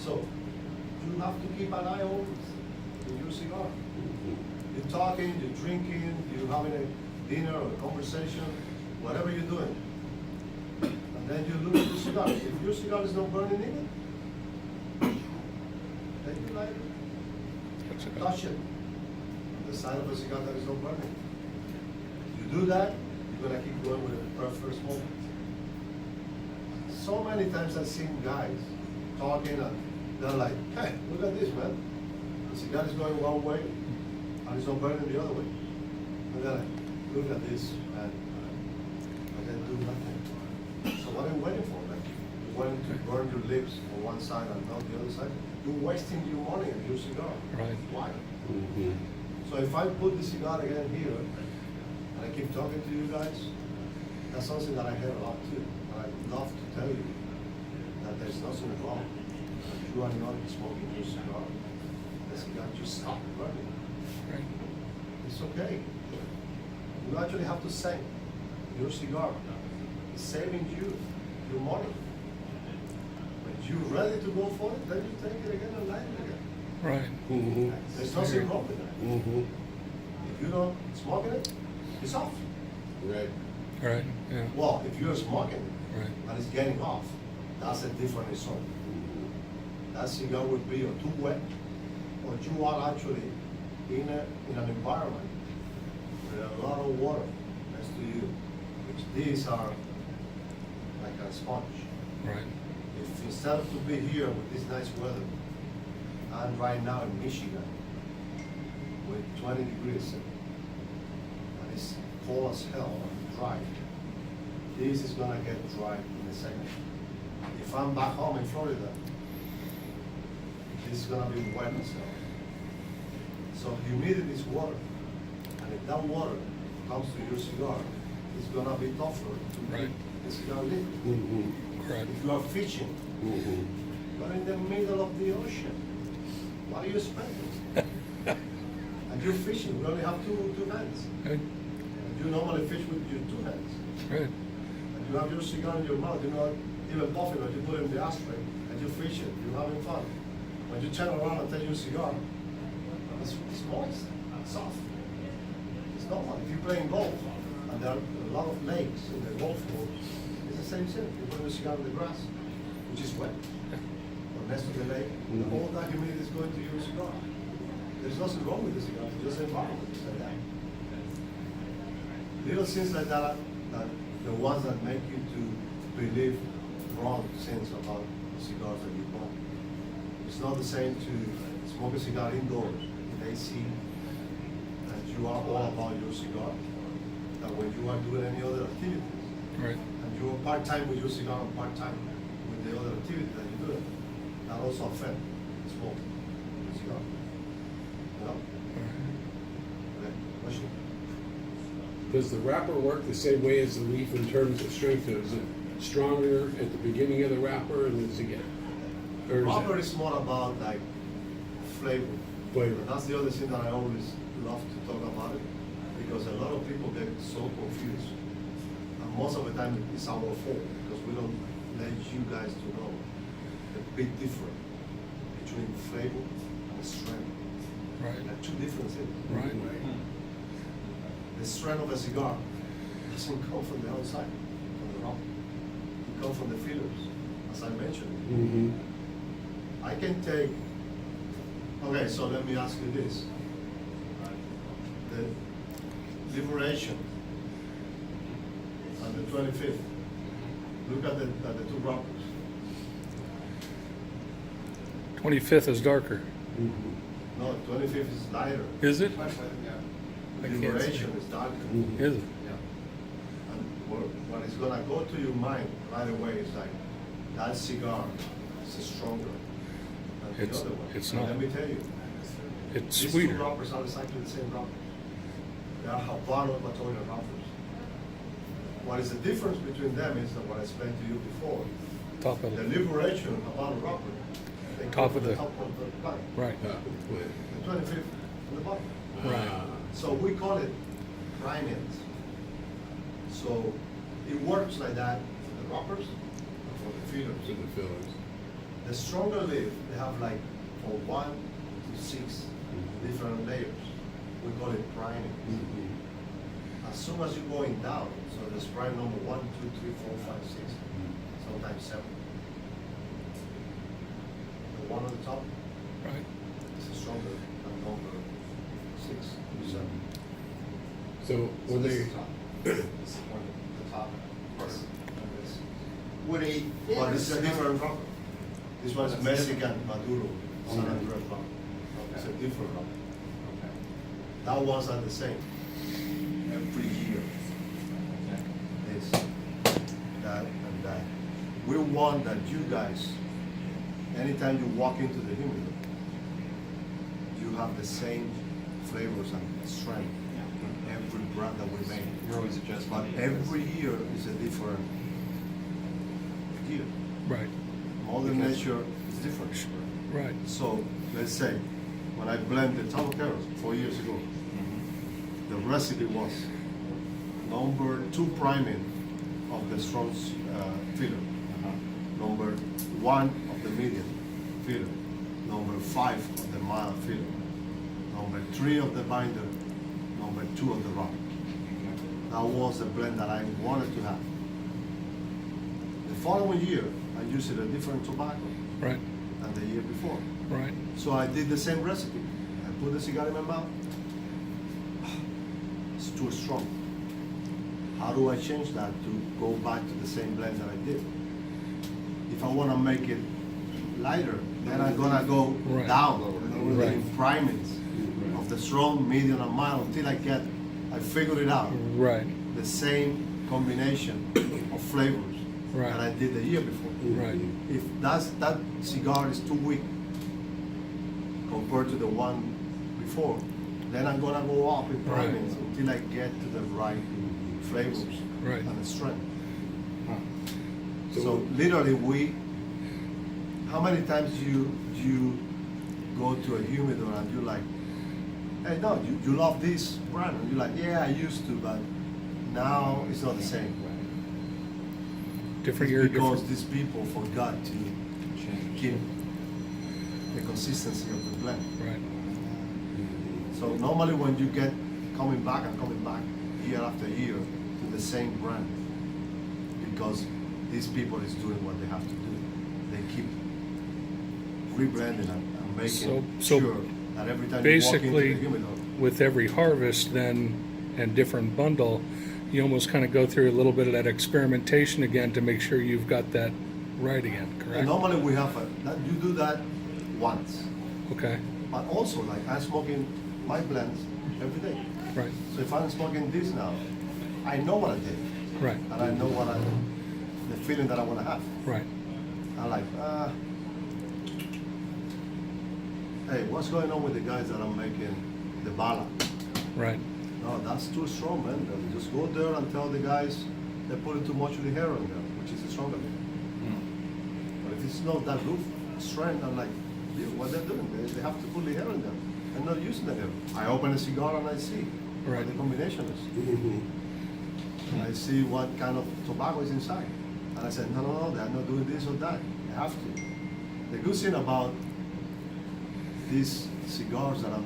So you have to keep an eye always in your cigar. You're talking, you're drinking, you're having a dinner or a conversation, whatever you're doing. And then you look at your cigar. If your cigar is not burning in it, then you light it. Touch it. The side of a cigar that is not burning. You do that, you're gonna keep going with the first smoke. So many times I've seen guys talking and they're like, hey, look at this, man. The cigar is going one way and it's not burning the other way. And they're like, look at this, and then do nothing. So what are you waiting for, man? You're waiting to burn your lips on one side and not the other side. You're wasting your money on your cigar. Right. Why? So if I put the cigar again here, and I keep talking to you guys, that's something that I hear a lot too. And I'd love to tell you that there's nothing wrong. If you are not smoking your cigar, the cigar just stop burning. Right. It's okay. You actually have to say your cigar is saving you your money. When you're ready to go for it, then you take it again and light it again. Right. There's nothing wrong with that. If you don't smoking it, it's off. Right. Right. Yeah. Well, if you're smoking it Right. and it's getting off, that's a different issue. That cigar would be or too wet, or you are actually in an environment with a lot of water next to you, which these are like a sponge. Right. If instead of to be here with this nice weather, and right now in Michigan with 20 degrees and it's cold as hell and dry, this is gonna get dry in a second. If I'm back home in Florida, this is gonna be wet as hell. So humidity is water, and if that water comes to your cigar, it's gonna be tougher to Right. keep the cigar lit. Correct. If you are fishing, you're in the middle of the ocean. What are you expecting? And you're fishing, we only have two hands. Right. And you normally fish with your two hands. Right. And you have your cigar in your mouth, you're not even puffing, but you put it in the ashtray, and you're fishing, you're having fun. When you turn around and take your cigar, it's moist, soft. It's normal. If you're playing golf, and there are a lot of lakes in the golf course, it's the same thing. You put your cigar in the grass, which is wet, or next to the lake, and all that humidity is going to your cigar. There's nothing wrong with the cigar, it's just the environment, it's like that. Little things like that, that the ones that make you to believe wrong things about the cigars that you buy. It's not the same to smoke a cigar indoors in AC, and you are all about your cigar, than when you are doing any other activities. Right. And you are part-time with your cigar and part-time with the other activity that you're doing. That also affects smoke your cigar. You know? Okay, question? Does the wrapper work the same way as the leaf in terms of strength? Is it stronger at the beginning of the wrapper and does it get? Or is Rubber it is more about like flavor. flavor? And that's the other thing that I always love to talk about it, because a lot of people get so confused. And most of the time it's our fault, because we don't let you guys to know the big difference between flavor and strength. Right. They're two different things. Right. The strength of a cigar doesn't come from the outside, from the wrapper. It comes from the fillers, as I mentioned. I can take, okay, so let me ask you this. The Liberation on the 25th, look at the two wrappers. 25th is darker. No, 25th is lighter. Is it? The I can't see. Liberation is darker. Is it? And what is gonna go to your mind right away is like, that cigar is stronger than the It's- other one. it's And not. let me tell you, It's these sweeter. two wrappers are exactly the same wrappers. They are Habano Equatorial wrappers. What is the difference between them is that what I explained to you before. Top of The it. Liberation Habano wrapper, they Top come of from the the- top of the plant. Right. The 25th on the bottom. Right. So we call it primate. So it works like that for the wrappers and for the To feeders. the fillers. The stronger leaf, they have like from 1 to 6 different layers. We call it priming. As soon as you're going down, so there's prime number 1, 2, 3, 4, 5, 6, sometimes 7. The one on the top Right. is stronger than number 6 to 7. So when this they, is the top. This is one of the top first. And this. Would a But this is a different rock. This one is Mexican Maduro, San Andres rock. It's a different rock. That ones are the same every year. This, that, and that. We want that you guys, anytime you walk into the humidor, you have the same flavors and strength in every brand that we make. You're always adjusting. But every year is a different year. Right. Mother Nature is different. Right. So let's say when I blended Tabaqueros 4 years ago, the recipe was number 2 priming of the strong filler, number 1 of the medium filler, number 5 of the mild filler, number 3 of the binder, number 2 of the rock. That was the blend that I wanted to have. The following year, I used a different tobacco Right. than the year before. Right. So I did the same recipe. I put the cigar in my mouth. It's too strong. How do I change that to go back to the same blend that I did? If I want to make it lighter, then I'm gonna go Right. down Right. in primings of the strong, medium, and mild until I figure it out. Right. The same combination of flavors Right. that I did the year before. Right. If that cigar is too weak compared to the one before, then I'm gonna go up in Right. primings until I get to the right flavors Right. and the strength. So literally how many times you go to a humidor and you're like, hey, no, you love this brand, and you're like, yeah, I used to, but now it's not the same. Different It's year, because different. these people forgot to keep the consistency of the blend. Right. So normally when you get coming back year after year to the same brand, because these people is doing what they have to do. They keep rebranding and making So sure that every time you walk into basically, the humidor, with every harvest then and different bundle, you almost kind of go through a little bit of that experimentation again to make sure you've got that right again, and correct? normally we have you do that once. Okay. But also, like, I'm smoking my blends every day. Right. So if I'm smoking this now, I know what I did, Right. and I know the feeling that I want to have. Right. I'm like, hey, what's going on with the guys that are making the bala? Right. No, that's too strong, man. Just go there and tell the guys they're putting too much liher on there, which is stronger. But if it's not that good strength, I'm like, what they're doing? They have to put liher in there. I'm not using the liher. I open a cigar and I see Right. what the combination is. And I see what kind of tobacco is inside. And I said, no, they're not doing this or that. They have to. The good thing about these cigars that I'm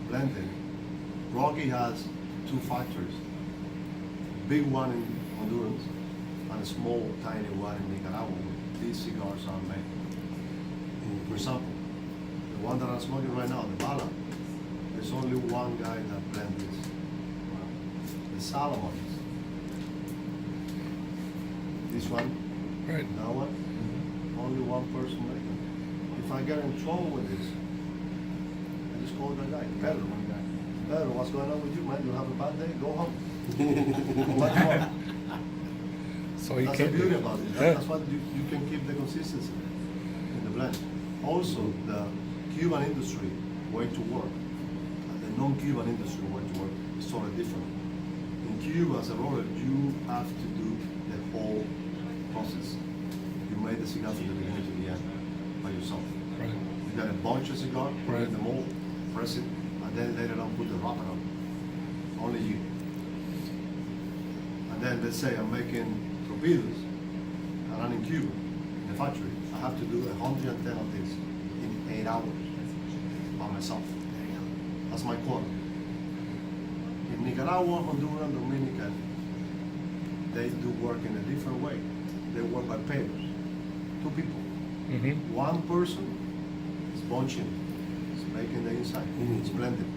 blending, Rocky has 2 factories. Big one in Honduras and a small, tiny one in Nicaragua. These cigars are made. For example, the one that I'm smoking right now, the Bala, there's only one guy that blends this. The Salomons. This one, Right. that one, only one person making it. If I get in trouble with this, I just call that guy, Pedro. Pedro, what's going on with you, man? You have a bad day? Go home. Much more. So you That's the can't beauty do. about it. Yeah. That's what you can keep the consistency in the blend. Also, the Cuban industry way to work, and the non-Cuban industry way to work is totally different. In Cuba, as a roller, you have to do the whole process. You made the cigar from the beginning to the end by yourself. Right. You got a bunch of cigar, put it in the mold, press it, and then later on put the wrapper on. Only you. And then let's say I'm making torpedoes, and I'm in Cuba, in the factory. I have to do 110 of this in 8 hours by myself. That's my quota. In Nicaragua, Honduras, Dominican, they do work in a different way. They work by pairs. 2 people. Mm-hmm. One person is bunching, is making the inside, it's blending.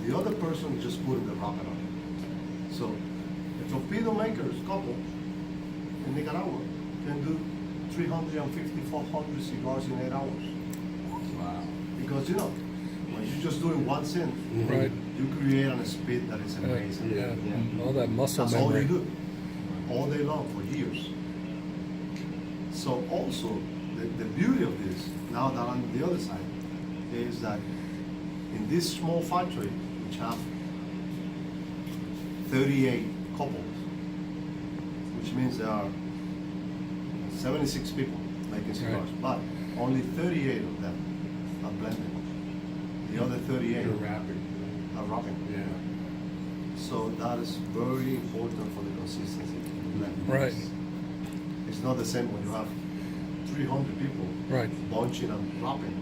The other person is just putting the wrapper on. So a torpedo maker's couple in Nicaragua can do 350, 400 cigars in 8 hours. Wow. Because you know, when you're just doing one scent, Right. you create on a speed that is amazing. Yeah. All that muscle That's all memory. you do, all day long for years. So also, the beauty of this, now that I'm on the other side, is that in this small factory, which have 38 couples, which means there are 76 people making cigars, but only 38 of them are blending. The other 38 You're wrapping. are wrapping. Yeah. So that is very important for the consistency of the blend. Right. It's not the same when you have 300 people Right. bunching and wrapping.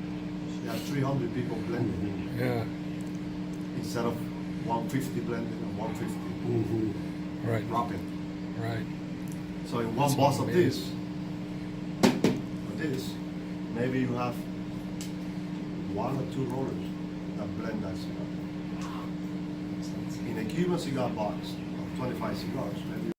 You have 300 people blending Yeah. instead of 150 blending and 150 Mm-hmm. Right. wrapping. Right. So in one That's box of amazing. this, maybe you have 1 or 2 rollers that blend that cigar. In a Cuban cigar box of 25 cigars, maybe